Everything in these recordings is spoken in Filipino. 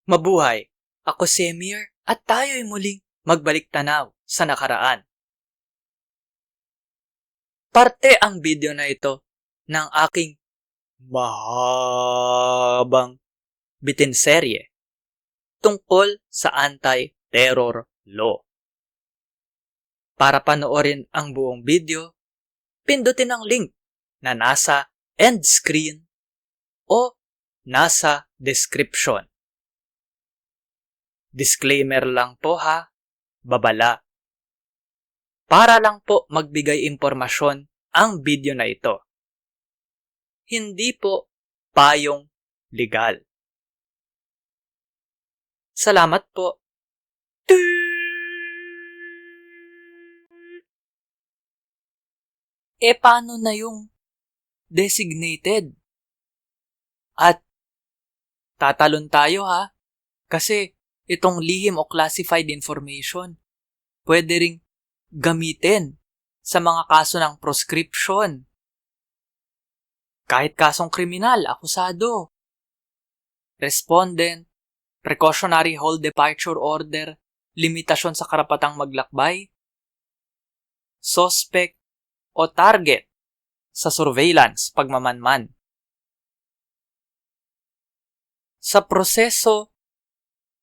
Mabuhay! Ako si Emir at tayo'y muling magbalik tanaw sa nakaraan. Parte ang video na ito ng aking mahabang bitinserye tungkol sa anti-terror law. Para panoorin ang buong video, pindutin ang link na nasa end screen o nasa description. Disclaimer lang po ha, babala. Para lang po magbigay impormasyon ang video na ito. Hindi po payong legal. Salamat po. Paano na yung designated? At tatalon tayo ha, kasi itong lihim o classified information pwede ring gamitin sa mga kaso ng proscription. Kahit kasong kriminal, akusado, respondent, precautionary hold departure order, limitasyon sa karapatang maglakbay, suspect o target sa surveillance pagmamanman. Sa proseso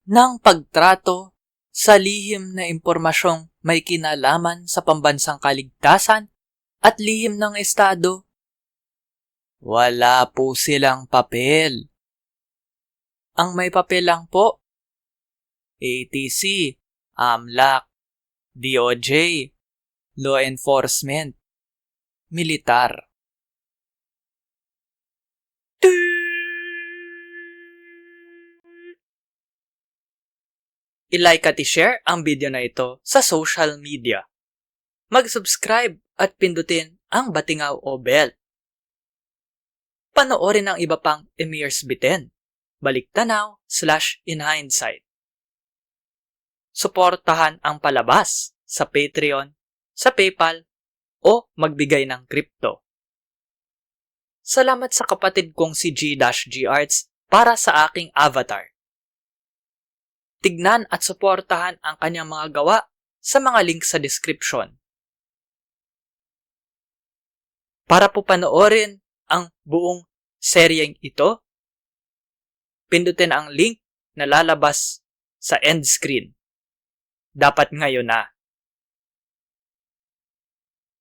ng pagtrato sa lihim na impormasyong may kinalaman sa pambansang kaligtasan at lihim ng Estado, wala po silang papel. Ang may papel lang po, ATC, AMLAC, DOJ, Law Enforcement, Militar. I-like at i-share ang video na ito sa social media. Mag-subscribe at pindutin ang batingaw o bell. Panoorin ang iba pang Emir's Bitin, Baliktanaw/InHindsight. Suportahan ang palabas sa Patreon, sa PayPal, o magbigay ng crypto. Salamat sa kapatid kong si G-G Arts para sa aking avatar. Tignan at suportahan ang kanyang mga gawa sa mga link sa description. Para po panoorin ang buong seryeng ito, pindutin ang link na lalabas sa end screen. Dapat ngayon na.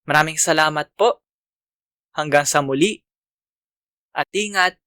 Maraming salamat po. Hanggang sa muli. At ingat.